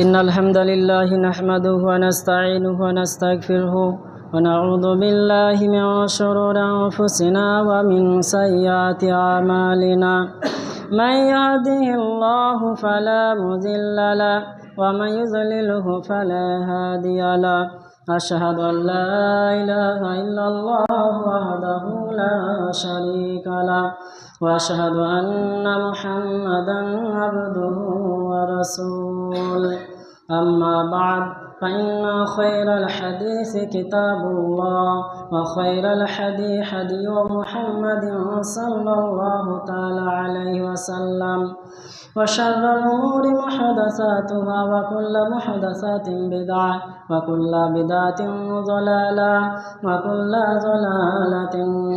إن الحمد لله نحمده ونستعينه ونستغفره ونعوذ بالله من شرور أنفسنا ومن سيئات أعمالنا من يهده الله فلا مضل له ومن يضلله فلا هادي له أشهد أن لا إله إلا الله وحده لا شريك له وأشهد أن محمدا عبده ورسوله أما بعد فإن خير الحديث كتاب الله وخير الحديث حديث محمد صلى الله تعالى عليه وسلم وشر الأمور محدثاتها وكل محدثات بدعة وكل بدعة ضلالة وكل ضلالة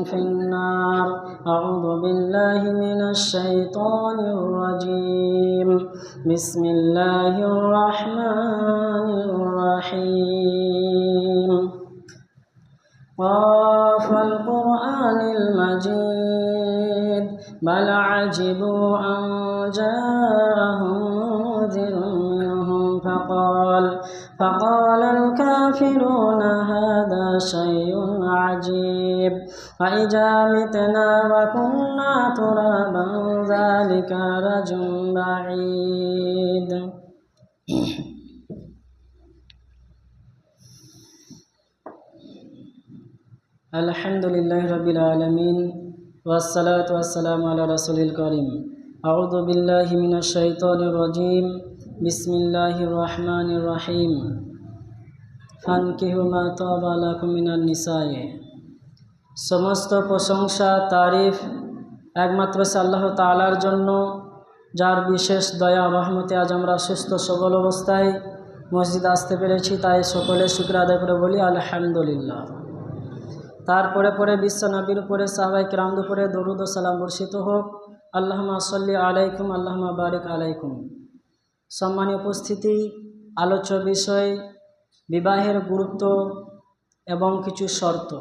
في النار. أعوذ بالله من الشيطان الرجيم. بسم الله الرحمن الرحيم. قاف القرآن المجيد بل عجبوا أن جاءهم منذر منهم فقال الكافرون هذا شيء عجيب وإذا متنا وكنا ترابا ذلك رجل بعيد. الحمد لله رب العالمين والصلاة والسلام على رسول الكريم. أعوذ بالله من الشيطان الرجيم. بسم الله الرحمن الرحيم. فانكحوا ما طاب لكم من النساء. সমস্ত প্রশংসা তারিফ একমাত্র আল্লাহ তাআলার জন্য, যার বিশেষ দয়া রহমতে আজ আমরা সুস্থ সবল অবস্থায় মসজিদে আসতে পেরেছি, তাই সকলে শুকর আদায় করে বলি আলহামদুলিল্লাহ। তারপরে পরে বিশ্ব নবীর উপরে সাহাবায়ে কিরামদের উপরে দরুদ ও সালাম বর্ষিত হোক। আল্লাহুম্মা সাল্লি আলাইকুম আল্লাহুম্মা বারিক আলাইকুম। সম্মানীয় উপস্থিতি, আলোচ্য বিষয় বিবাহের গুরুত্ব এবং কিছু শর্ত।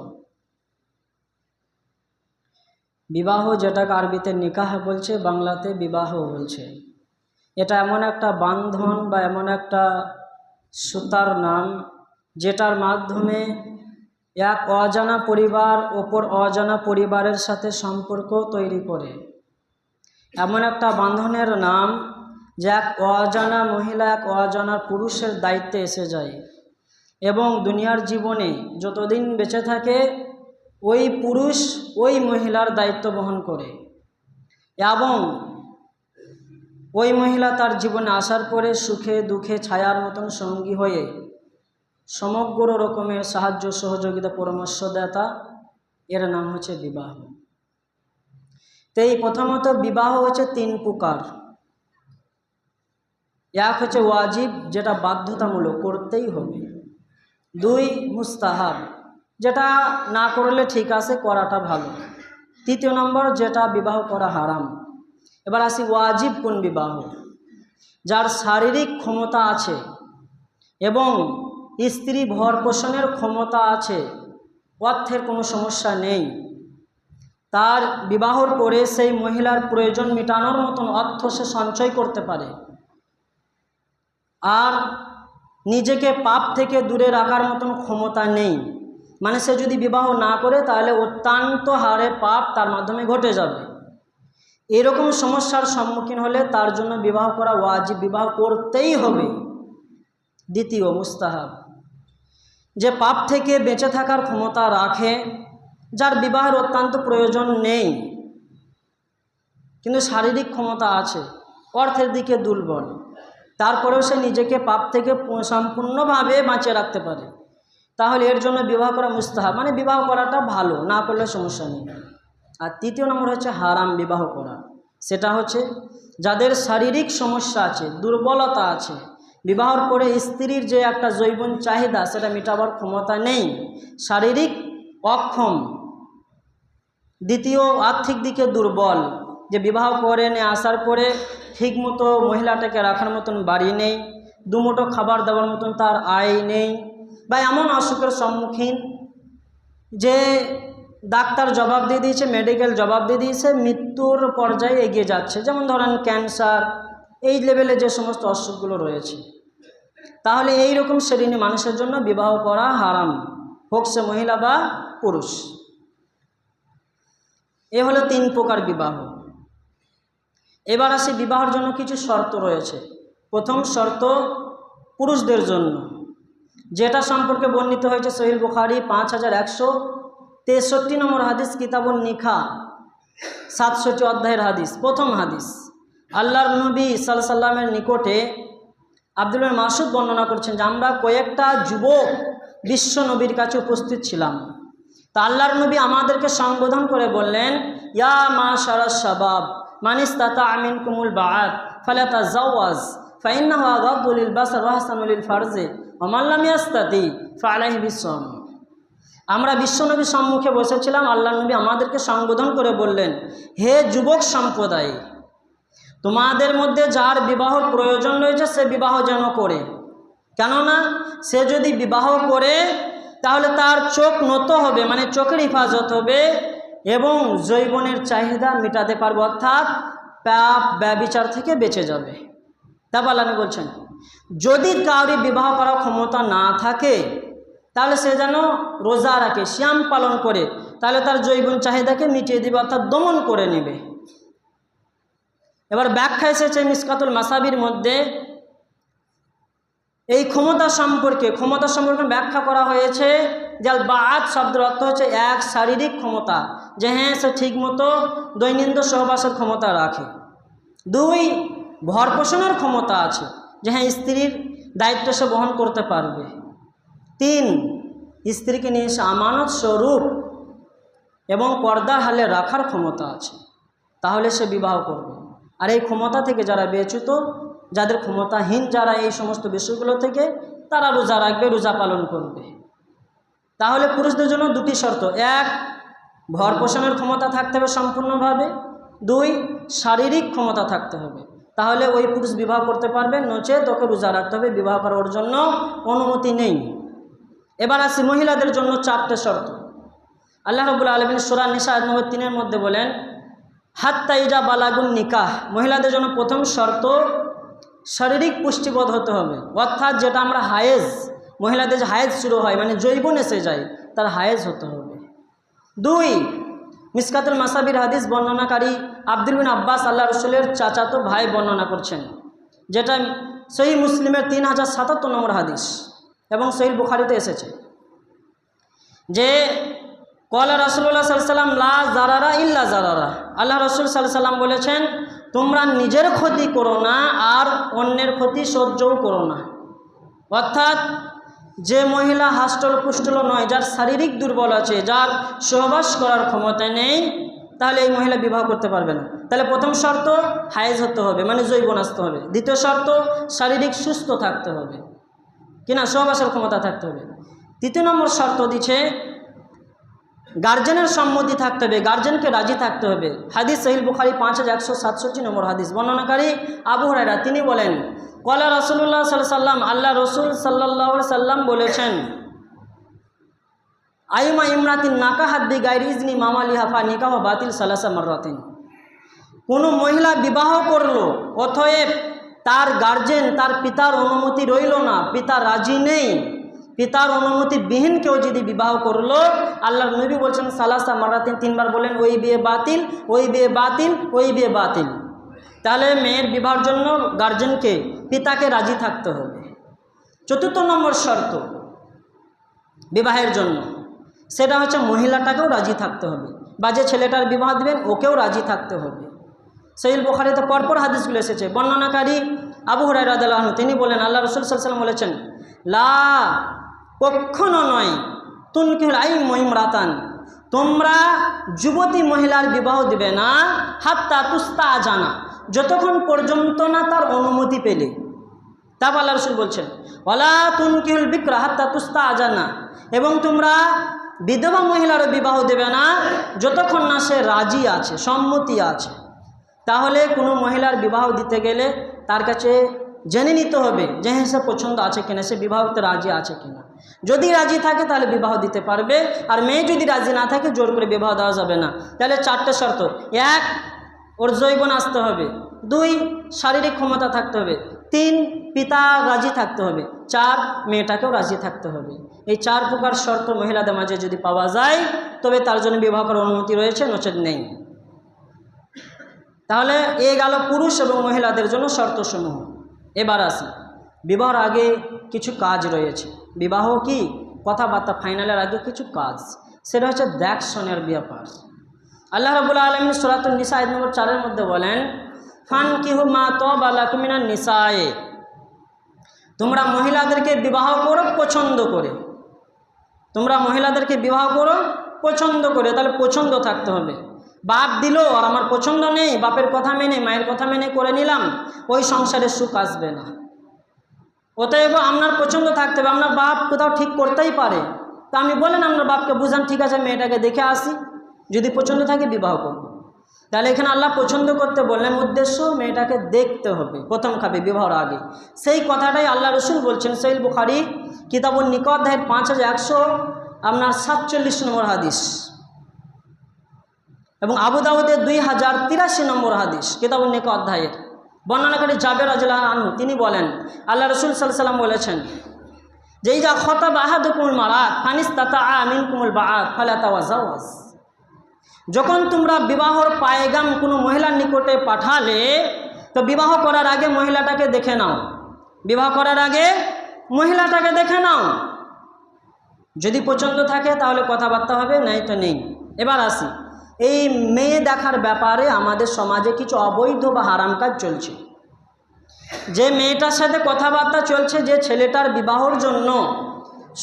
বিবাহ, যেটাকে আরবিতে নিকাহ বলছে, বাংলাতে বিবাহ বলছে। এটা এমন একটা বান্ধন বা এমন একটা সুতার নাম, যেটার মাধ্যমে এক অজানা পরিবার অপর অজানা পরিবারের সাথে সম্পর্ক তৈরি করে। এমন একটা বান্ধনের নাম যে এক অজানা মহিলা এক অজানা পুরুষের দায়িত্বে এসে যায় এবং দুনিয়ার জীবনে যতদিন বেঁচে থাকে ওই পুরুষ ওই মহিলার দায়িত্ব বহন করে এবং ওই মহিলা তার জীবনে আসার পরে সুখে দুঃখে ছায়ার মতন সঙ্গী হয়ে সমগ্র রকমের সাহায্য সহযোগিতা পরামর্শদাতা। এর নাম হচ্ছে বিবাহ। তো এই প্রথমত বিবাহ হচ্ছে তিন প্রকার। এক হচ্ছে ওয়াজিব, যেটা বাধ্যতামূলক, করতেই হবে। দুই মুস্তাহাব, যেটা না করলে ঠিক আছে, করাটা ভালো। তৃতীয় নম্বর, যেটা বিবাহ করা হারাম। এবার আসি ওয়াজিব কোন বিবাহ, যার শারীরিক ক্ষমতা আছে এবং স্ত্রী ভর পোষণের ক্ষমতা আছে, অর্থের কোনো সমস্যা নেই, তার বিবাহর পরে সেই মহিলার প্রয়োজন মেটানোর মতন অর্থ সে সঞ্চয় করতে পারে, আর নিজেকে পাপ থেকে দূরে রাখার মতন ক্ষমতা নেই। মানে সে যদি বিবাহ না করে তাহলে অত্যন্ত হারে পাপ তার মাধ্যমে ঘটে যাবে। এরকম সমস্যার সম্মুখীন হলে তার জন্য বিবাহ করা ওয়াজিব, বিবাহ করতেই হবে। দ্বিতীয় মুস্তাহাব, যে পাপ থেকে বেঁচে থাকার ক্ষমতা রাখে, যার বিবাহের অত্যন্ত প্রয়োজন নেই কিন্তু শারীরিক ক্ষমতা আছে, অর্থের দিকে দুর্বল, তারপরেও সে নিজেকে পাপ থেকে সম্পূর্ণভাবে বাঁচিয়ে রাখতে পারে, তাহলে এর জন্য বিবাহ করা মুস্তাহাব, মানে বিবাহ করাটা ভালো, না করলে সমস্যা নেই। আর তৃতীয় নম্বর হচ্ছে হারাম বিবাহ করা। সেটা হচ্ছে যাদের শারীরিক সমস্যা আছে, দুর্বলতা আছে, বিবাহর পরে স্ত্রীর যে একটা জৈবন চাহিদা সেটা মেটাবার ক্ষমতা নেই, শারীরিক অক্ষম, দ্বিতীয় আর্থিক দিকে দুর্বল, যে বিবাহ করে নিয়ে আসার পরে ঠিকমতো মহিলাটাকে রাখার মতন বাড়ি নেই, দুমুঠো খাবার দেওয়ার মতন তার আয় নেই, বা এমন অসুখের সম্মুখীন যে ডাক্তার জবাব দিয়ে দিয়েছে, মেডিকেল জবাব দিয়ে দিয়েছে, মৃত্যুর পর্যায়ে এগিয়ে যাচ্ছে, যেমন ধরেন ক্যান্সার, এই লেভেলে যে সমস্ত অসুখগুলো রয়েছে, তাহলে এই রকম শ্রেণী মানুষের জন্য বিবাহ করা হারাম, হোক সে মহিলা বা পুরুষ। এ হলো 3 প্রকার বিবাহ। এবার আসি বিবাহের জন্য কিছু শর্ত রয়েছে। প্রথম শর্ত পুরুষদের জন্য, যেটা সম্পর্কে বর্ণিত হয়েছে সহিহ বুখারী 5163 নম্বর হাদিস, কিতাবুন নিকাহ 67 অধ্যায়ের হাদিস, প্রথম হাদিস। আল্লাহর নবী সাল্লাল্লাহু আলাইহি সাল্লামের নিকটে আব্দুল্লাহ ইবনে মাসউদ বর্ণনা করছেন যে আমরা কয়েকটা যুবক বিশ্ব নবীর কাছে উপস্থিত ছিলাম। তা আল্লাহর নবী আমাদেরকে সম্বোধন করে বললেন, ইয়া মাশারাশ শাবাব মান ইসতাতা মিনকুমুল বাআত ফালাতাজাওয়াজ ফাইন্নাহু আগাদ্দু লিল বাসার ওয়া আহসানু লিল ফারজি ওয়া মান লাম ইয়াস্তাতি ফাআলাইহি বিসসাম। আমরা বিশ্বনবীর সম্মুখে বসেছিলাম, আল্লাহর নবী আমাদেরকে সম্বোধন করে বললেন, হে যুবক সম্প্রদায়, তোমাদের মধ্যে যার বিবাহর প্রয়োজন রয়েছে সে বিবাহ যেন করে। কেননা সে যদি বিবাহ করে তাহলে তার চোখ নত হবে, মানে চোখের হেফাজত হবে, এবং যৌবনের চাহিদা মেটাতে পারবে, অর্থাৎ পাপ ব্যভিচার থেকে বেঁচে যাবে। তারপর আল্লাহ নবী বলছেন, যদি কাউরি বিবাহ করার ক্ষমতা না থাকে তাহলে সে যেন রোজা রাখে, সিয়াম পালন করে, তাহলে তার যৌবন চাহিদাকে মিটিয়ে দেবে, অর্থাৎ দমন করে নেবে। এবার ব্যাখ্যা এসেছে মিসকাতুল মাসাবির মধ্যে এই ক্ষমতা সম্পর্কে ব্যাখ্যা করা হয়েছে যে আল বাআত শব্দের অর্থ হচ্ছে এক, শারীরিক ক্ষমতা, যে হ্যাঁ সে ঠিকমতো দৈনন্দিন সহবাসের ক্ষমতা রাখে। 2, ভর পোষণের ক্ষমতা আছে, যে হ্যাঁ স্ত্রীর দায়িত্ব সে বহন করতে পারবে। 3, স্ত্রীকে নিয়ে সে আমানত স্বরূপ এবং পর্দার হালে রাখার ক্ষমতা আছে, তাহলে সে বিবাহ করবে। আর এই ক্ষমতা থেকে যারা বেচ্যুত, যাদের ক্ষমতাহীন, যারা এই সমস্ত বিষয়গুলো থেকে, তারা রোজা রাখবে, রোজা পালন করবে। তাহলে পুরুষদের জন্য 2টি শর্ত, 1, ভর পোষণের ক্ষমতা থাকতে হবে সম্পূর্ণভাবে, 2, শারীরিক ক্ষমতা থাকতে হবে, তাহলে ওই পুরুষ বিবাহ করতে পারবে, নচেত ওকে রোজা রাখতে হবে, বিবাহ করার জন্য অনুমতি নেই। এবার আসি মহিলাদের জন্য 4টে শর্ত। আল্লাহ রাব্বুল আলামিন সূরা নিসা 3 মধ্যে বলেন, হাত্তা ইজা বালাগুন নিকাহ, মহিলাদের জন্য প্রথম শর্ত শারীরিক পুষ্টিবোধ হতে হবে, অর্থাৎ যেটা আমরা হায়েজ, মহিলাদের যে হায়েজ শুরু হয়, মানে যৌবন এসে যায়, তার হায়েজ হতে হবে। 2, মিসকাতুল মাসাবির হাদিস বর্ণনাকারী আব্দুল বিন আব্বাস আল্লাহ রসুলের চাচাতো ভাই বর্ণনা করছেন, যেটা সহিহ মুসলিমের 3077 নম্বর হাদিস এবং সহিহ বুখারীতে এসেছে, যে কলা রাসূলুল্লাহ সাল্লাল্লাহু আলাইহি ওয়াসাল্লাম লা জারারা ইল্লা জারারা, আল্লাহ রসুল সাল্লাল্লাহু আলাইহি ওয়াসাল্লাম বলেছেন, তোমরা নিজের ক্ষতি করো না আর অন্যের ক্ষতি সহ্যও করো না। অর্থাৎ যে মহিলা হাস্টল পুষ্টল নয়, যার শারীরিক দুর্বল আছে, যার সহবাস করার ক্ষমতা নেই, তাহলে এই মহিলা বিবাহ করতে পারবে না। তাহলে প্রথম শর্ত হায়েজ হতে হবে, মানে যৌবন আসতে হবে। দ্বিতীয় শর্ত শারীরিক সুস্থ থাকতে হবে, কিনা সহবাসের ক্ষমতা থাকতে হবে। 3 নম্বর শর্ত দিচ্ছে গার্জেনের সম্মতি থাকতে হবে, গার্জেনকে রাজি থাকতে হবে। হাদিস সহিহ বুখারী 5167 নম্বর হাদিস, বর্ণনাকারী আবু হুরায়রা, তিনি বলেন, কলা রাসূলুল্লাহ সাল্লাল্লাহু আলাইহি ওয়াসাল্লাম, আল্লাহ রসুল সাল্লাল্লাহু আলাইহি ওয়াসাল্লাম বলেছেন, আইমা ইমরাতিন নাকাহাত বিগাইরি ইজনি মামালিহা ফা নিকাহু বাতিল সালাসা মাররাতিন, কোনো মহিলা বিবাহ করলো, অতএব তার গার্জেন, তার পিতার অনুমতি রইল না, পিতা রাজি নেই, পিতার অনুমতি বিহীন কেউ যদি বিবাহ করলো, আল্লাহর নবী বলছেন সালাসা মাররাতিন, 3 বার বলেন, ওই বিয়ে বাতিল, ওই বিয়ে বাতিল, ওই বিয়ে বাতিল। তাহলে মেয়ের বিবাহের জন্য গার্জেনকে, পিতাকে রাজি থাকতে হবে। 4 নম্বর শর্ত বিবাহের জন্য, সেটা হচ্ছে মহিলাটাকেও রাজি থাকতে হবে, বা যে ছেলেটার বিবাহ দিবেন ওকেও রাজি থাকতে হবে। সহিহ বুখারীতে পরপর হাদিসগুলো এসেছে। বর্ণনাকারী আবু হুরায়রা রাদিয়াল্লাহু আনহু, তিনি বলেন, আল্লাহ রাসূল সাল্লাল্লাহু আলাইহি ওয়াসাল্লাম বলেছেন, লা, কখনো নয়, তুনকিহুল আইম্মু ইমরাতান, তোমরা যুবতী মহিলার বিবাহ দিবে না, হাত্তা তুস্তাজানা, যতক্ষণ পর্যন্ত না তার অনুমতি পেলে। তারপর আল্লাহ রাসূল বলছেন, ওয়ালা তুনকিহুল বিকরা হাত্তা তুস্তাজানা, এবং তোমরা বিধবা মহিলারও বিবাহ দেবে না যতক্ষণ না সে রাজি আছে, সম্মতি আছে। তাহলে কোনো মহিলার বিবাহ দিতে গেলে তার কাছে জেনে নিতে হবে যে হ্যাঁ সে পছন্দ আছে কিনা, সে বিবাহতে রাজি আছে কিনা। যদি রাজি থাকে তাহলে বিবাহ দিতে পারবে, আর মেয়ে যদি রাজি না থাকে জোর করে বিবাহ দেওয়া যাবে না। তাহলে 4টে শর্ত, 1, ওর যৌবন আসতে হবে। 2 শারীরিক ক্ষমতা থাকতে হবে। 3 পিতা রাজি থাকতে হবে। 4 মেয়েটাকেও রাজি থাকতে হবে। এই 4 প্রকার শর্ত মহিলাদের মাঝে যদি পাওয়া যায় তবে তার জন্য বিবাহ করার অনুমতি রয়েছে, নচেত নেই। তাহলে এ গেল পুরুষ এবং মহিলাদের জন্য শর্তসমূহ। এবার আসি, বিবাহের আগে কিছু কাজ রয়েছে। বিবাহ কি কথাবার্তা ফাইনালের আগে কিছু কাজ, সেটা হচ্ছে দেখশনের ব্যাপার। আল্লাহ রাব্বুল আলামিন সূরাতুন নিসা আয়াত নম্বর 4 মধ্যে বলেন, ফানকিহু মা তাবা লাকুম মিনান নিসায়ে, তোমরা মহিলাদেরকে বিবাহ করো পছন্দ করে। তোমরা মহিলাদেরকে বিবাহ করো পছন্দ করে। তাহলে পছন্দ থাকতে হবে। বাপ দিল আর আমার পছন্দ নেই, বাপের কথা মেনে মায়ের কথা মেনে করে নিলাম, ওই সংসারে সুখ আসবে না। অতএব আপনার পছন্দ থাকতে হবে। আপনার বাপ কোথাও ঠিক করতেই পারে, তা আমি বলেন আপনার বাপকে বুঝান, ঠিক আছে মেয়েটাকে দেখে আসি, যদি পছন্দ থাকে বিবাহ করব। তাহলে এখানে আল্লাহ পছন্দ করতে বললেন, উদ্দেশ্য মেয়েটাকে দেখতে হবে প্রথম খাবে বিবাহের আগে। সেই কথাটাই আল্লাহ রসুল বলছেন সহিহ বুখারী কিতাবুন নিকাহ অধ্যায়ের 5147 নম্বর হাদিস, এবং আবু দাউদের 2083 নম্বর হাদিস কিতাবুন নিকাহ অধ্যায়ের। বর্ণনাকারী জাবের রাদিয়াল্লাহু আনহু তিনি বলেন, আল্লাহ রসুল সাল্লাল্লাহু আলাইহি ওয়াসাল্লাম বলেছেন যে ইজা খাতাবা আহাদুকুমুল মারাত ফানিস্তাতাআ মিনকুমুল বাআত ফালা তাওয়াজ্জাওয়াজ, যখন তোমরা বিবাহর পায়গাম কোনো মহিলার নিকটে পাঠালে তো বিবাহ করার আগে মহিলাটাকে দেখে নাও। বিবাহ করার আগে মহিলাটাকে দেখে নাও, যদি পছন্দ থাকে তাহলে কথাবার্তা হবে, নাই তো নেই। এবার আসি, এই মেয়ে দেখার ব্যাপারে আমাদের সমাজে কিছু অবৈধ বা হারাম কাজ চলছে। যে মেয়েটার সাথে কথাবার্তা চলছে, যে ছেলেটার বিবাহর জন্য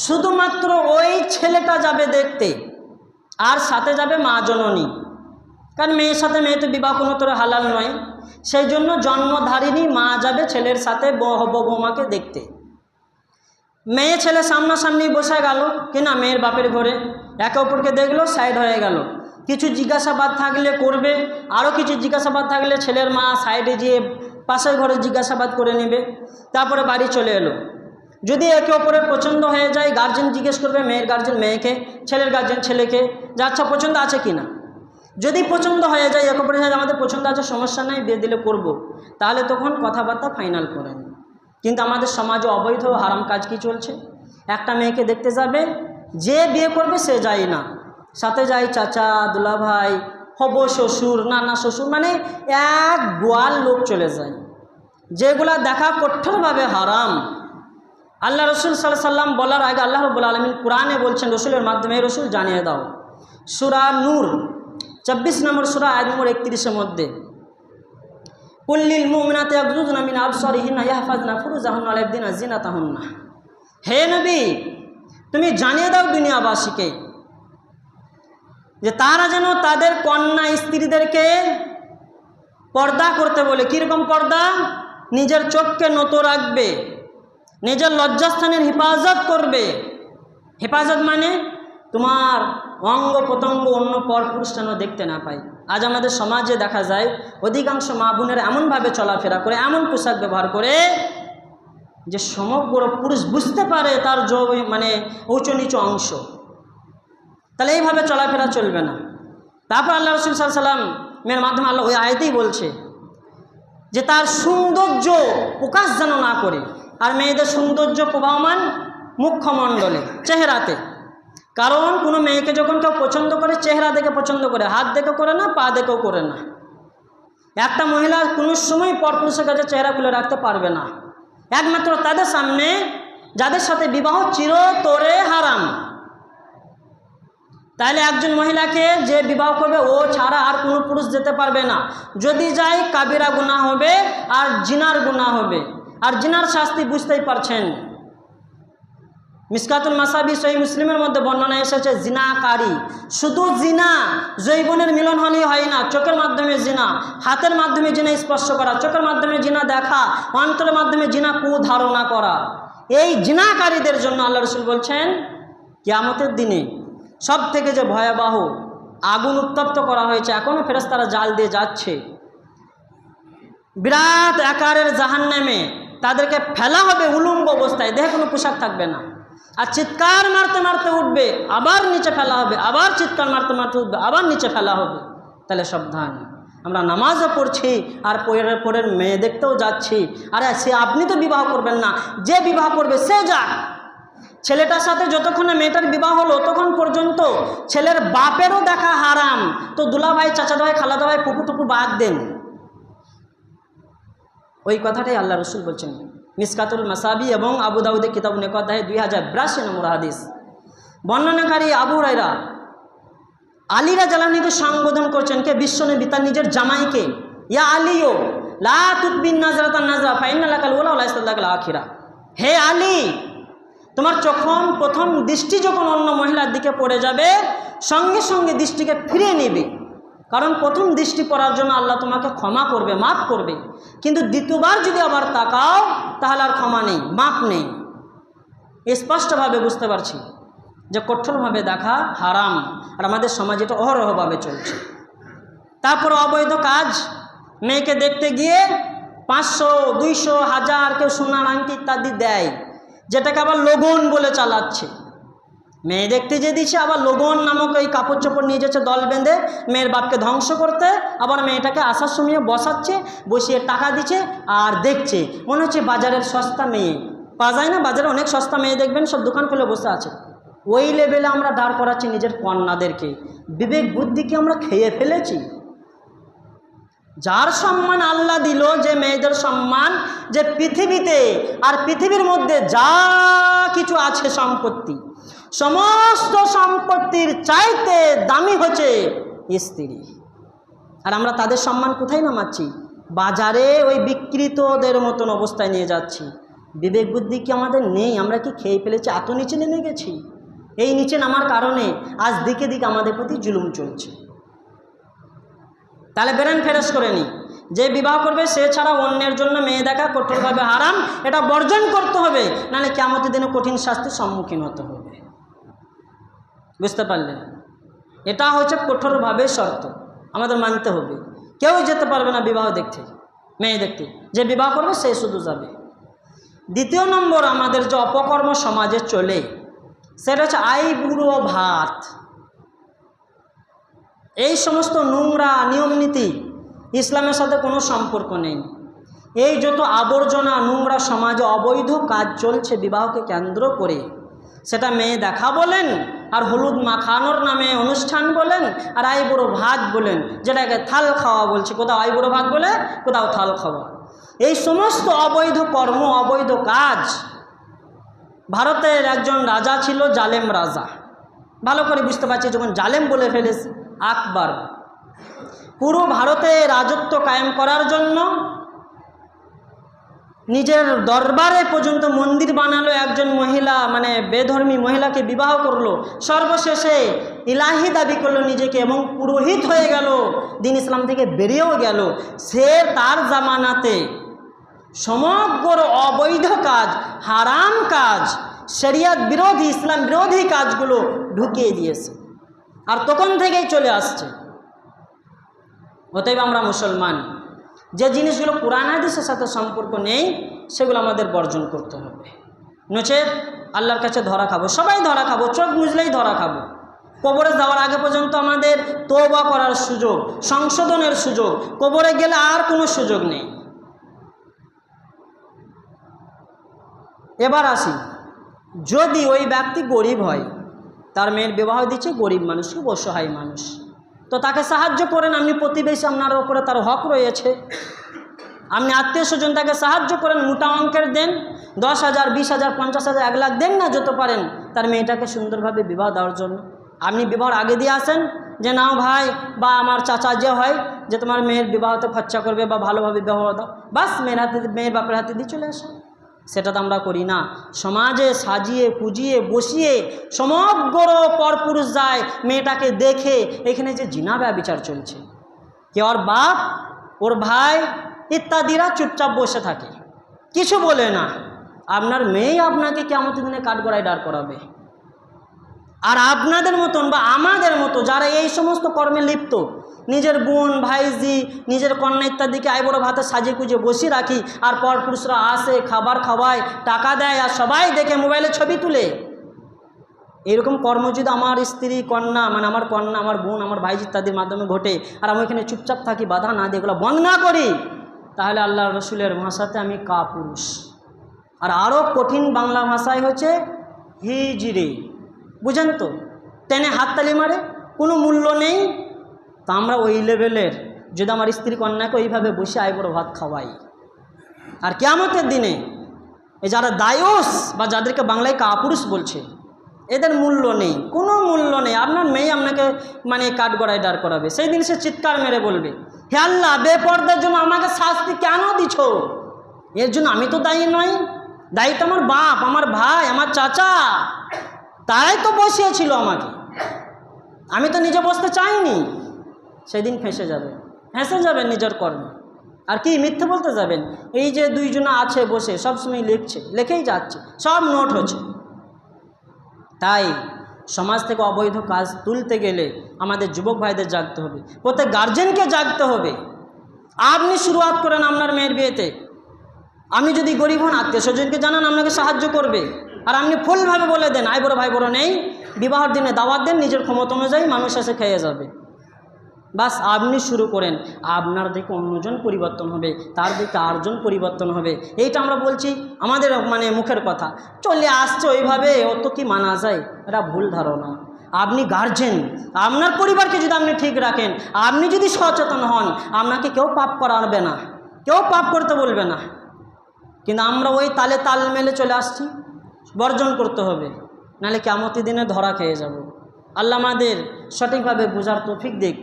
শুধুমাত্র ওই ছেলেটা যাবে দেখতে, আর সাথে যাবে মা জননী। কারণ মেয়ের সাথে মেয়ে তো বিবাহ কোনো তোর হালাল নয়, সেই জন্য জন্মধারিণী মা যাবে ছেলের সাথে বৌমাকে দেখতে। মেয়ে ছেলে সামনাসামনি বসে গেল কিনা মেয়ের বাপের ঘরে, একে অপরকে দেখলো, সাইড হয়ে গেল। কিছু জিজ্ঞাসাবাদ থাকলে করবে, আরও কিছু জিজ্ঞাসাবাদ থাকলে ছেলের মা সাইডে গিয়ে পাশের ঘরে জিজ্ঞাসাবাদ করে নেবে, তারপরে বাড়ি চলে এলো। যদি একে অপরের পছন্দ হয়ে যায়, গার্জেন জিজ্ঞেস করবে, মেয়ের গার্জেন মেয়েকে, ছেলের গার্জেন ছেলেকে, যে আচ্ছা পছন্দ আছে কি না। যদি পছন্দ হয়ে যায়, একে অপরের সাথে আমাদের পছন্দ আছে, সমস্যা নেই, বিয়ে দিলে করব, তাহলে তখন কথাবার্তা ফাইনাল করেন। কিন্তু আমাদের সমাজে অবৈধ হারাম কাজ কি চলছে, একটা মেয়েকে দেখতে যাবে, যে বিয়ে করবে সে যায় না, সাথে যায় চাচা, দুলাভাই, হব শ্বশুর, নানা শ্বশুর, মানে এক গোয়াল লোক চলে যায়, যেগুলা দেখা কঠোরভাবে হারাম। আল্লাহ রসুল সাল্লাল্লাহু আলাইহি ওয়াসাল্লাম বলার আগে আল্লাহ রাব্বুল আলামিন কুরআনে বলছেন, রসুলের মাধ্যমে রসুল জানিয়ে দাও। সূরা নূর 24 নম্বর সূরা আয়াত নম্বর 31-এর মধ্যে, কুল্লিল মুমিনাতি ইয়াগযুযনা মিন আবসারিহিন্না ইয়াহফাযনা ফুরুজাহুন্না ওয়া লা ইয়াবদিনা যিনাতাহুন্না, হে নবী তুমি জানিয়ে দাও দুনিয়াবাসীকে যে তারা যেন তাদের কন্যা স্ত্রীদেরকে পর্দা করতে বলে। কীরকম পর্দা? নিজের চোখকে নত রাখবে, নিজের লজ্জাস্থানের হেফাজত করবে। হেফাজত মানে তোমার অঙ্গ প্রত্যঙ্গ অন্য পরপুরুষ যেন দেখতে না পায়। আজ আমাদের সমাজে দেখা যায় অধিকাংশ মা বোনেরা এমনভাবে চলাফেরা করে, এমন পোশাক ব্যবহার করে যে সমগ্র পুরুষ বুঝতে পারে তার মানে উঁচু নিচু অংশ। তাহলে এইভাবে চলাফেরা চলবে না। তারপর আল্লাহ রসুল সাল্লাল্লাহু আলাইহি ওয়াসাল্লাম মেয়ের মাধ্যমে আল্লাহ ওই আয়াতেই বলছে যে তার সৌন্দর্য প্রকাশ যেন না করে। আর মেয়েদের সৌন্দর্য প্রবাহমান মুখমণ্ডলে, চেহারাতে। কারণ কোনো মেয়েকে যখন কেউ পছন্দ করে চেহারা দেখে পছন্দ করে, হাত দেখে করে না, পা দেখেও করে না। একটা মহিলা কোনো সময় পরপুরুষের কাছে চেহারা খুলে রাখতে পারবে না, একমাত্র তাদের সামনে যাদের সাথে বিবাহ চিরতরে হারাম। তাহলে একজন মহিলাকে যে বিবাহ করবে ও ছাড়া আর কোনো পুরুষ যেতে পারবে না। যদি যায় কাবিরা গুনাহ হবে আর জিনার গুনাহ হবে। আর জিনার শাস্তি বুঝতেই পারছেন, মিসকাতুল মাসাবি সহিহ মুসলিমের মধ্যে বর্ণনা এসেছে, জিনাকারী শুধু জিনা যৌবনের মিলন হলেই হয় না, চোখের মাধ্যমে জিনা, হাতের মাধ্যমে জিনা স্পর্শ করা, চোখের মাধ্যমে জিনা দেখা, অন্তরের মাধ্যমে জিনা কুধারণা করা। এই জিনাকারীদের জন্য আল্লাহ রসুল বলছেন কিয়ামতের দিনে সব থেকে যে ভয়াবহ আগুন উত্তপ্ত করা হয়েছে, এখনও ফেরেশতারা জাল দিয়ে যাচ্ছে, বিরাট আকারের জাহান্নামে তাদেরকে ফেলা হবে উলঙ্গ অবস্থায়, দেহে কোনো পোশাক থাকবে না, আর চিৎকার মারতে মারতে উঠবে, আবার নিচে ফেলা হবে, আবার চিৎকার মারতে মারতে উঠবে, আবার নিচে ফেলা হবে। তাহলে সাবধান। আমরা নামাজও পড়ছি আর পরের মেয়ে দেখতেও যাচ্ছি। আরে সে আপনি তো বিবাহ করবেন না, যে বিবাহ করবে সে যাক। ছেলেটার সাথে যতক্ষণে মেয়েটার বিবাহ হলো তখন পর্যন্ত ছেলের বাপেরও দেখা হারাম। তো দুলাভাই, চাচাতো ভাই, খালাতো ভাই, ফুপু টুপু বাদ দেন। ওই কথাটাই আল্লাহ রসুল বলছেন মিসকাতুল মাসাবি এবং আবু দাউদে কিতাব নেকাদাহে 2082 নম্বর হাদিস। বর্ণনাকারী আবু হুরায়রা আলী রাদিয়াল্লাহু আনহুকে সম্বোধন করছেন কে? বিশ্বনবী তার নিজের জামাইকে, ইয়া আলীও লা তুতবিন নাজরাতান নাজরা ফাইন্না লাকাল উলা ওয়া লাকাল আখিরা। হে আলী, তোমার যখন প্রথম দৃষ্টি যখন অন্য মহিলার দিকে পড়ে যাবে, সঙ্গে সঙ্গে দৃষ্টিকে ফিরিয়ে নেবে। কারণ প্রথম দৃষ্টি পড়ার জন্য আল্লাহ তোমাকে ক্ষমা করবে, মাফ করবে। কিন্তু দ্বিতীয়বার যদি আবার তাকাও তাহলে আর ক্ষমা নেই, মাফ নেই। স্পষ্টভাবে বুঝতে পারছি যে কঠোরভাবে দেখা হারাম, আর আমাদের সমাজে এটা অহরহভাবে চলছে। তারপর অবৈধ কাজ, মেয়েকে দেখতে গিয়ে 500, 200, 1000 কেউ সোনার আংটি ইত্যাদি দেয়, যেটাকে আবার লগন বলে চালাচ্ছে। মেয়ে দেখতে যে দিচ্ছে, আবার লগন নামক এই কাপড় চোপড় নিয়ে যাচ্ছে দল বেঁধে মেয়ের বাপকে ধ্বংস করতে। আবার মেয়েটাকে আসার সময় বসাচ্ছে, বসিয়ে টাকা দিচ্ছে আর দেখছে, মনে হচ্ছে বাজারের সস্তা মেয়ে। পাওয়া যায় না বাজারে অনেক সস্তা মেয়ে, দেখবেন সব দোকান খুলে বসে আছে। ওই লেভেলে আমরা দাঁড় করাচ্ছি নিজের কন্যাদেরকে। বিবেক বুদ্ধিকে আমরা খেয়ে ফেলেছি। যার সম্মান আল্লাহ দিল, যে মেয়েদের সম্মান, যে পৃথিবীতে আর পৃথিবীর মধ্যে যা কিছু আছে সম্পত্তি, সমস্ত সম্পত্তির চাইতে দামি হচ্ছে স্ত্রী। আর আমরা তাদের সম্মান কোথায় নামাচ্ছি? বাজারে ওই বিকৃতদের মতন অবস্থায় নিয়ে যাচ্ছি। বিবেক বুদ্ধি কি আমাদের নেই? আমরা কি খেয়ে ফেলেছি? এত নিচে নেমে গেছি। এই নিচে নামার কারণে আজ দিকে দিকে আমাদের প্রতি জুলুম চলছে। তাহলে ব্রেন ফ্রেশ করে নি, যে বিবাহ করবে সে ছাড়া অন্যের জন্য মেয়ে দেখা কঠোরভাবে হারাম। এটা বর্জন করতে হবে, নাহলে কিয়ামতের দিনে কঠিন শাস্তির সম্মুখীন হতে হবে। বুঝতে পারলেন? এটা হচ্ছে কঠোরভাবে শর্ত, আমাদের মানতে হবে। কেউ যেতে পারবে না বিবাহ দেখতে, মেয়ে দেখতে। যে বিবাহ করবে সে শুধু যাবে। দ্বিতীয় নম্বর, আমাদের যে অপকর্ম সমাজে চলে সেটা হচ্ছে আইবুড়ো ভাত। এই সমস্ত নোংরা নিয়ম নীতি ইসলামের সাথে কোনো সম্পর্ক নেই। এই যত আবর্জনা নোংরা সমাজে অবৈধ কাজ চলছে বিবাহকে কেন্দ্র করে, সেটা মেয়ে দেখা বলেন, আর হলুদ মাখানোর নামে অনুষ্ঠান বলেন, আর আইবুড়ো ভাত বলেন, যেটাকে থাল খাওয়া বলছে। কোথাও আইবুড়ো ভাত বলে, কোথাও থাল খাওয়া। এই সমস্ত অবৈধ কর্ম, অবৈধ কাজ। ভারতের একজন রাজা ছিল, জালেম রাজা। ভালো করে বুঝতে পারছি, যখন জালেম বলে ফেলেছে, আকবর পুরো ভারতে রাজত্ব কায়েম করার জন্য নিজের দরবারে পর্যন্ত মন্দির বানালো। একজন মহিলা, মানে বেধর্মী মহিলাকে বিবাহ করলো। সর্বশেষে ইলাহি দাবি করলো নিজেকে এবং পুরোহিত হয়ে গেল, দিন ইসলাম থেকে বেরিয়েও গেল। সে তার জামানাতে সমগ্র অবৈধ কাজ, হারাম কাজ, শরিয়ত বিরোধী, ইসলাম বিরোধী কাজগুলো ঢুকিয়ে দিয়েছে, আর তখন থেকেই চলে আসছে। অতএব আমরা মুসলমান, যে জিনিসগুলো কোরআন হাদিসের সাথে সম্পর্ক নেই সেগুলো আমাদের বর্জন করতে হবে। নচেত আল্লাহর কাছে ধরা খাবো, সবাই ধরা খাবো, চোখ মুজলেই ধরা খাবো। কবরে যাওয়ার আগে পর্যন্ত আমাদের তওবা করার সুযোগ, সংশোধনের সুযোগ, কবরে গেলে আর কোনো সুযোগ নেই। এবার আসি, যদি ওই ব্যক্তি গরিব হয়, তার মেয়ের বিবাহ দিচ্ছে গরিব মানুষ, অসহায় মানুষ, তো তাকে সাহায্য করেন। আপনি প্রতিবেশী, আপনার ওপরে তার হক রয়েছে। আপনি আত্মীয় স্বজন তাকে সাহায্য করেন, মোটা অঙ্কের দেন, 10,000, 20,000, 50,000, 1 লাখ দেন না, যত পারেন, তার মেয়েটাকে সুন্দরভাবে বিবাহ দেওয়ার জন্য। আপনি বিবাহর আগে দিয়ে আসেন যে নাও ভাই বা আমার চাচা যে হয় যে তোমার মেয়ের বিবাহতে খরচা করবে বা ভালোভাবে বিবাহ দাও, বাস মেয়ের বাপের হাতে দিয়ে চলে আসে। সেটা তো আমরা করি না। সমাজে সাজিয়ে পুজিয়ে বসিয়ে সমগ্র পরপুরুষ যায় মেয়েটাকে দেখে। এখানে যে জিনা ব্যভিচার চলছে, কে ওর বাপ, ওর ভাই ইত্যাদিরা চুপচাপ বসে থাকে, কিছু বলে না। আপনার মেয়েই আপনাকে কিয়ামতের দিনে কাঠগড়ায় দাঁড় করাবে। আর আপনাদের মতন বা আমাদের মতো যারা এই সমস্ত কর্মে লিপ্ত, নিজের বোন, ভাইজি, নিজের কন্যা ইত্যাদিকে আইবুড়ো ভাতে সাজিয়ে কুজিয়ে বসিয়ে রাখি, আর পরপুরুষরা আসে, খাবার খাওয়ায়, টাকা দেয়, আর সবাই দেখে মোবাইলে ছবি তুলে। এইরকম কর্ম যদি আমার স্ত্রী কন্যা মানে আমার কন্যা আমার বোন আমার ভাই ইত্যাদির মাধ্যমে ঘটে আর আমি এখানে চুপচাপ থাকি, বাধা না দিয়ে এগুলো বন্ধ না করি, তাহলে আল্লাহ রসুলের ভাষাতে আমি কাপুরুষ। আর আরও কঠিন বাংলা ভাষায় হচ্ছে হিজড়ে, বুঝেন তো? টেনে হাততালি মারে, কোনো মূল্য নেই। তা আমরা ওই লেভেলের যদি আমার স্ত্রী কন্যাকে ওইভাবে বসে আইবুড়ো ভাত খাওয়াই, আর কিয়ামতের দিনে এই যারা দায়ুস বা যাদেরকে বাংলায় কাপুরুষ বলছে, এদের মূল্য নেই, কোনো মূল্য নেই। আপনার মেয়ে আপনাকে মানে কাঠগড়ায় দাঁড় করাবে, সেই দিন সে চিৎকার মেরে বলবে, হে আল্লাহ, বেপর্দার জন্য আমাকে শাস্তি কেন দিছ? এর জন্য আমি তো দায়ী নই, দায়ী তো আমার বাপ, আমার ভাই, আমার চাচা, তারাই তো বসিয়েছিল আমাকে, আমি তো নিজে বসতে চাইনি। সেদিন ফেঁসে যাবেন নিজের কর্ম। আর কি মিথ্যে বলতে যাবেন? এই যে দুইজনা আছে বসে সবসময় লেখেই যাচ্ছে, সব নোট হচ্ছে। তাই সমাজ থেকে অবৈধ কাজ তুলতে গেলে আমাদের যুবক ভাইদের জাগতে হবে, প্রত্যেক গার্জেনকে জাগতে হবে। আপনি শুরুয়াত করেন আপনার মেয়ের বিয়েতে, আপনি যদি গরিব হন আত্মীয় স্বজনকে জানান, আপনাকে সাহায্য করবে। আর আপনি ফুলভাবে বলে দেন, আই বড় ভাই বড় নেই, বিবাহের দিনে দাওয়াত দেন, নিজের ক্ষমতা অনুযায়ী মানুষ এসে খেয়ে যাবে। বাস আপনি শুরু করেন, আপনার দিকে অন্যজন পরিবর্তন হবে, তার দিকে আরজন পরিবর্তন হবে। এইটা আমরা বলছি আমাদের মানে মুখের কথা, চলে আসছে ওইভাবে, অত কি মানা যায়? এটা ভুল ধারণা। আপনি গার্জেন, আপনার পরিবারকে যদি আপনি ঠিক রাখেন, আপনি যদি সচেতন হন, আপনাকে কেউ পাপ করাবে না, কেউ পাপ করতে বলবে না। কিন্তু আমরা ওই তালে তাল মেলে চলে আসছি, বর্জন করতে হবে, নাহলে কিয়ামতের দিনে ধরা খেয়ে যাব। আল্লাহ আমাদের সঠিকভাবে বোঝার তৌফিক দিক,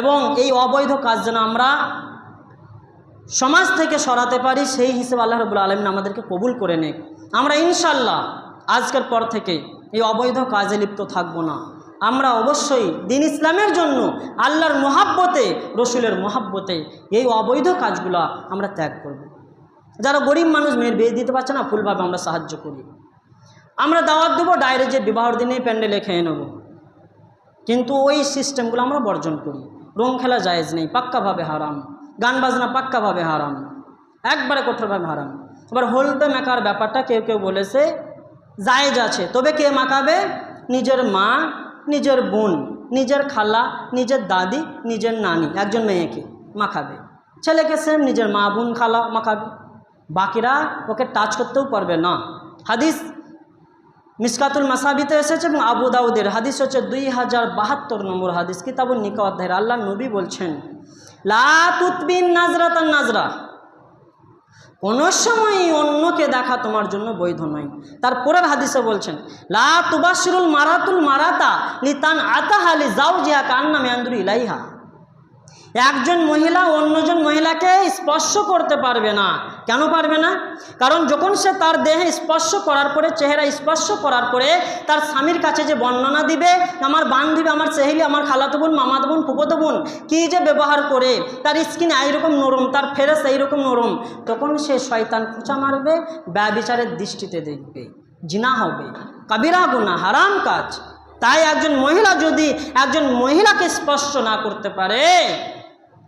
এবং এই অবৈধ কাজ যেন আমরা সমাজ থেকে সরাতে পারি, সেই হিসেবে আল্লাহ রাব্বুল আলামিন আমাদেরকে কবুল করে নেক। আমরা ইনশাল্লাহ আজকের পর থেকে এই অবৈধ কাজে লিপ্ত থাকব না। আমরা অবশ্যই দিন ইসলামের জন্য আল্লাহর মহাব্বতে, রসুলের মহাব্বতে এই অবৈধ কাজগুলো আমরা ত্যাগ করব। যারা গরিব মানুষ মেয়ের বিয়ে দিতে পারছে না, ফুলভাবে আমরা সাহায্য করি। আমরা দাওয়াত দেবো, ডাইরেক্ট যে বিবাহের দিনে প্যান্ডেলে খেয়ে নেব, কিন্তু ওই সিস্টেমগুলো আমরা বর্জন করি। রং খেলা জায়েজ নেই, পাক্কাভাবে হারাম। গান বাজনা পাক্কাভাবে হারাম, একবারে কঠোরভাবে হারাম। এবার হলদে মাখার ব্যাপারটা কেউ কেউ বলেছে জায়েজ আছে, তবে কে মাখাবে? নিজের মা, নিজের বোন, নিজের খালা, নিজের দাদি, নিজের নানি, একজন মেয়েকে মাখাবে। ছেলেকে সেম নিজের মা, বোন, খালা মাখাবে, বাকিরা ওকে টাচ করতেও পারবে না। হাদিস মিসকাতুল মাসাবিতে এসেছে এবং আবু দাউদের হাদিস হচ্ছে 2072 নম্বর হাদিস, কিতাবুন নিকাহ অধ্যায়ের। আল্লাহ নবী বলছেন, লা তুতবিন নাজরাতান নাজরা, কোনো সময় অন্যকে দেখা তোমার জন্য বৈধ নয়। তারপরের হাদিসে বলছেন, লা তুবাশিরুল মারাতুল মারাতা লিতান আতাহা লিজাওজিহা কান্না মিয়ানদুরু ইলাইহা, একজন মহিলা অন্যজন মহিলাকে স্পর্শ করতে পারবে না। কেন পারবে না? কারণ যখন সে তার দেহে স্পর্শ করার পরে, চেহারা স্পর্শ করার পরে তার স্বামীর কাছে যে বর্ণনা দিবে, আমার বান্ধবী, আমার সেহেলি, আমার খালাতো বোন, মামাতো বোন, ফুফাতো বোন কী যে ব্যবহার করে, তার স্কিন এইরকম নরম, তার ফেরেস এইরকম নরম, তখন সে শয়তান খোঁচা মারবে, ব্যভিচারের দৃষ্টিতে দেখবে, জিনা হবে, কাবিরা গুনাহ, হারাম কাজ। তাই একজন মহিলা যদি একজন মহিলাকে স্পর্শ না করতে পারে,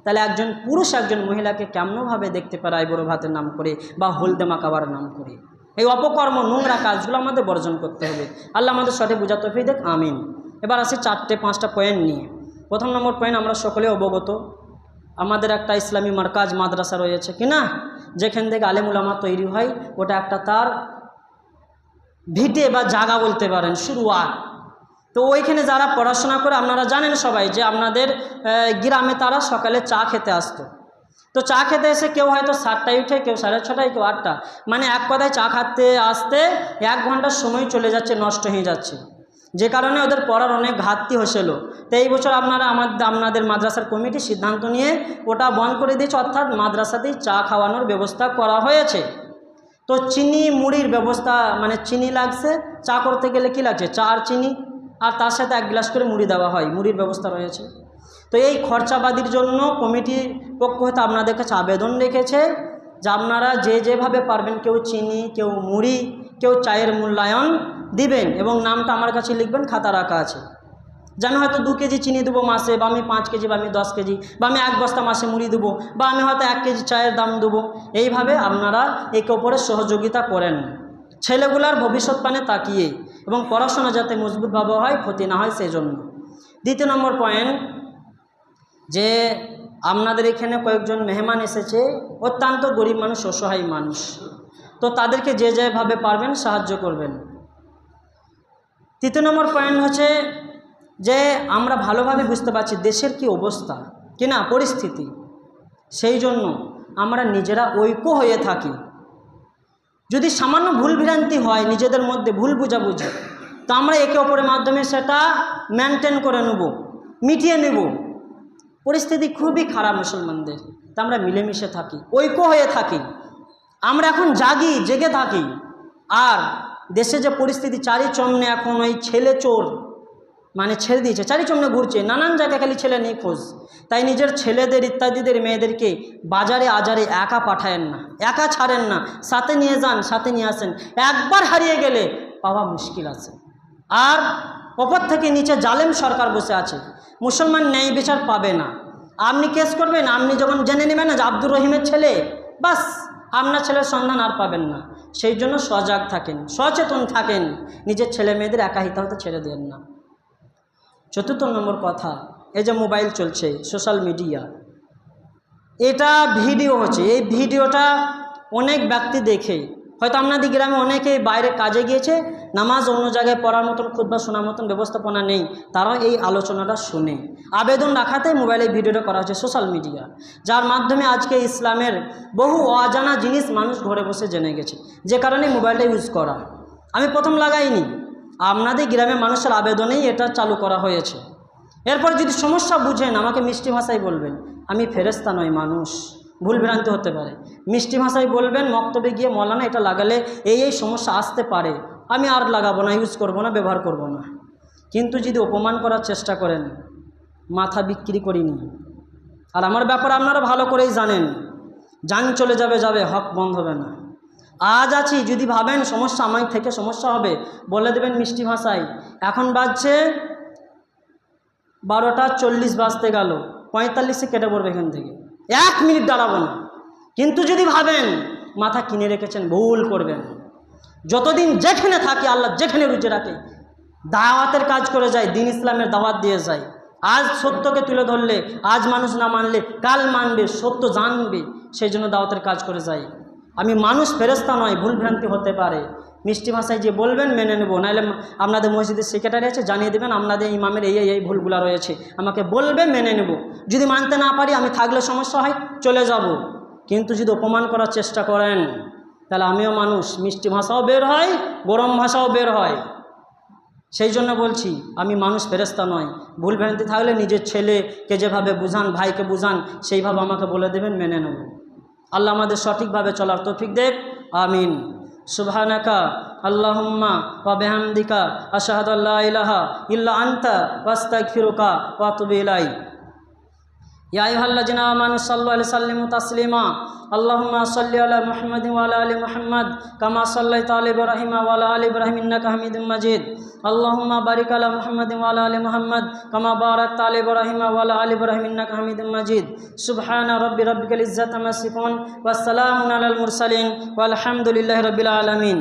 তাহলে একজন পুরুষ একজন মহিলাকে কেমনভাবে দেখতে পারে আইবুড়ো ভাতের নাম করে বা হলদে মাখাবার নাম করে? এই অপকর্ম, নোংরা কাজগুলো আমাদের বর্জন করতে হবে। আল্লাহ আমাদের সঠিক বুঝার তৌফিক দেখ, আমিন। এবার আসি 4-5টা পয়েন্ট নিয়ে। প্রথম নম্বর পয়েন্ট, আমরা সকলে অবগত আমাদের একটা ইসলামী মার্কাজ মাদ্রাসা রয়েছে কিনা, যেখান থেকে আলেম উলামা তৈরি হয়, ওটা একটা তার ভিটে বা জায়গা বলতে পারেন, শুরুয়াত। তো ওইখানে যারা পড়াশোনা করে, আপনারা জানেন সবাই যে আপনাদের গ্রামে তারা সকালে চা খেতে আসতো। তো চা খেতে এসে কেউ হয়তো 7টায় উঠে, কেউ 6:30, কেউ 8টা, মানে এক কথায় চা খাতে আসতে 1 ঘন্টার সময় চলে যাচ্ছে, নষ্ট হয়ে যাচ্ছে, যে কারণে ওদের পড়ার অনেক ঘাটতি হয়েছিল। তো এই বছর আপনাদের মাদ্রাসার কমিটি সিদ্ধান্ত নিয়ে ওটা বন্ধ করে দিয়েছে, অর্থাৎ মাদ্রাসাতেই চা খাওয়ানোর ব্যবস্থা করা হয়েছে। তো চিনি মুড়ির ব্যবস্থা, মানে চিনি লাগছে, চা করতে গেলে কি লাগছে, চা আর চিনি, আর তার সাথে 1 গ্লাস করে মুড়ি দেওয়া হয়, মুড়ির ব্যবস্থা রয়েছে। তো এই খরচাবাদির জন্য কমিটির পক্ষ হতে আপনাদের কাছে আবেদন রেখেছে যে আপনারা যেভাবে পারবেন, কেউ চিনি, কেউ মুড়ি, কেউ চায়ের মূল্যায়ন দিবেন, এবং নামটা আমার কাছে লিখবেন, খাতা রাখা আছে। যেন হয়তো 2 কেজি চিনি দেবো মাসে, বা আমি 5 কেজি, বা আমি 10 কেজি, বা আমি 1 বস্তা মাসে মুড়ি দেবো, বা আমি হয়তো 1 কেজি চায়ের দাম দেবো। এইভাবে আপনারা একে অপরের সহযোগিতা করেন, ছেলেগুলার ভবিষ্যৎ পানে তাকিয়ে। এবং পড়াশোনা যাতে মজবুতভাবে হয়, ক্ষতি না হয় সেই জন্য। দ্বিতীয় নম্বর পয়েন্ট, যে আপনাদের এখানে কয়েকজন মেহমান এসেছে, অত্যন্ত গরিব মানুষ, অসহায় মানুষ, তো তাদেরকে যে যেভাবে পারবেন সাহায্য করবেন। তৃতীয় নম্বর পয়েন্ট হচ্ছে যে আমরা ভালোভাবে বুঝতে পারছি দেশের কি অবস্থা, কিনা পরিস্থিতি, সেই জন্য আমরা নিজেরা ঐক্য হয়ে থাকি। যদি সামান্য ভুল ভ্রান্তি হয় নিজেদের মধ্যে, ভুল বুঝাবুঝি, তো আমরা একে অপরের মাধ্যমে সেটা মেনটেন করে নেব, মিটিয়ে নেব। পরিস্থিতি খুবই খারাপ মুসলমানদের, তা আমরা মিলেমিশে থাকি, ঐক্য হয়ে থাকি। আমরা এখন জেগে থাকি। আর দেশে যে পরিস্থিতি চারিচমনে, এখন ওই ছেলে চোর মানে ছেড়ে দিয়েছে, চারিচমনে ঘুরছে, নানান জায়গায় খালি ছেলে নিয়ে খোঁজ। তাই নিজের ছেলেদের ইত্যাদিদের মেয়েদেরকে বাজারে আজারে একা পাঠায়েন না, একা ছাড়েন না, সাথে নিয়ে যান, সাথে নিয়ে আসেন। একবার হারিয়ে গেলে পাওয়া মুশকিল আছে। আর ওপর থেকে নিচে জালেম সরকার বসে আছে, মুসলমান ন্যায় বিচার পাবে না। আপনি কেস করবেন, আপনি যখন জেনে নেবেন না যে আব্দুর রহিমের ছেলে, বাস আপনার ছেলের সন্ধান আর পাবেন না। সেই জন্য সজাগ থাকেন, সচেতন থাকেন, নিজের ছেলে মেয়েদের একা হতে ছেড়ে দেন না। চতুর্থ নম্বর কথা, এই যে মোবাইল চলছে, সোশ্যাল মিডিয়া, এটা ভিডিও হচ্ছে, এই ভিডিওটা অনেক ব্যক্তি দেখে, হয়তো আপনাদের গ্রামে অনেকে বাইরে কাজে গিয়েছে, নামাজ অন্য জায়গায় পড়ার মতন, খুতবা শোনার মতন ব্যবস্থাপনা নেই, তারাও এই আলোচনাটা শুনে আবেদন রাখাতে মোবাইলে ভিডিওটা করা হচ্ছে, সোশ্যাল মিডিয়া, যার মাধ্যমে আজকে ইসলামের বহু অজানা জিনিস মানুষ ঘরে বসে জেনে গেছে, যে কারণে মোবাইলটা ইউজ করা। আমি প্রথম লাগাইনি, আপনাদের গ্রামের মানুষের আবেদনেই এটা চালু করা হয়েছে। এরপর যদি সমস্যা বুঝেন আমাকে মিষ্টি ভাষায় বলবেন, আমি ফেরেশতা নই, মানুষ, ভুল ভ্রান্তি হতে পারে, মিষ্টি ভাষায় বলবেন, মক্তবে গিয়ে মৌলানা এটা লাগালে এই সমস্যা আসতে পারে, আমি আর লাগাবো না, ইউজ করব না, ব্যবহার করব না। কিন্তু যদি অপমান করার চেষ্টা করেন, মাথা বিক্রি করিনি। আর আমার ব্যাপারে আপনারা ভালো করেই জানেন, জান চলে যাবে, হক বন্ধ হবে না। আজ আছি, যদি ভাবেন সমস্যা আমার থেকে সমস্যা হবে, বলে দেবেন মিষ্টি ভাষায়, এখন বাজছে 12টা 40 বাজতে গেল, 45-এ কেটে পড়বে এখান থেকে, 1 মিনিট দাঁড়াবো না। কিন্তু যদি ভাবেন মাথা কিনে রেখেছেন, ভুল করবেন। যতদিন যেখানে থাকি, আল্লাহ যেখানে রুজে রাখে, দাওয়াতের কাজ করে যায়, দিন ইসলামের দাওয়াত দিয়ে যায়। আজ সত্যকে তুলে ধরলে, আজ মানুষ না মানলে কাল মানবে, সত্য জানবে, সেই জন্য দাওয়াতের কাজ করে যায়। আমি মানুষ, ফেরেশতা নয়, ভুল ভ্রান্তি হতে পারে। মিষ্টি ভাষায় যে বলবেন মেনে নেব, নাহলে আপনাদের মসজিদের সেক্রেটারি আছে, জানিয়ে দেবেন আপনাদের ইমামের এই ভুলগুলো রয়েছে, আমাকে বলবে, মেনে নেব। যদি মানতে না পারি, আমি থাকলে সমস্যা হয়, চলে যাব। কিন্তু যদি অপমান করার চেষ্টা করেন, তাহলে আমিও মানুষ, মিষ্টি ভাষাও বের হয়, গরম ভাষাও বের হয়। সেই জন্য বলছি, আমি মানুষ, ফেরেশতা নয়। ভুল ভ্রান্তি থাকলে নিজের ছেলেকে যেভাবে বুঝান, ভাইকে বুঝান, সেইভাবে আমাকে বলে দেবেন, মেনে নেব। আল্লাহ আমাদের সঠিকভাবে চলার তৌফিক দেব, আমিন। সুবহানাকা আল্লাহুম্মা ওয়া বিহামদিকা আশহাদু আল্লা ইলাহা ইল্লা আনতা ওয়াস্তাগফিরুকা ওয়া আতুবু ইলাইক। ইয়া আইয়ুহাল্লাযিনা আমানু সাল্লু আলাইহি সাল্লিমু তাসলিমা। আল্লাহুম্মা সাল্লি আলা মুহাম্মাদিন ওয়া আলা আলি মুহাম্মাদ কামা সাল্লাইতা আলা ইব্রাহিম ওয়া আলা আলি ইব্রাহিম ইন্নাকা হামিদুম মাজিদ। আল্লাহুম্মা বারিক আলা মুহাম্মাদিন ওয়া আলা আলি মুহাম্মাদ কামা বারাকতা আলা ইব্রাহিম ওয়া আলা আলি ইব্রাহিম ইন্নাকা হামিদুম মাজিদ। সুবহানা রাব্বিল ইজ্জাতি আম্মা ইয়াসিফুন ওয়া সালামুন আলাল মুরসালিন ওয়া আলহামদুলিল্লাহি রাব্বিল আলামিন।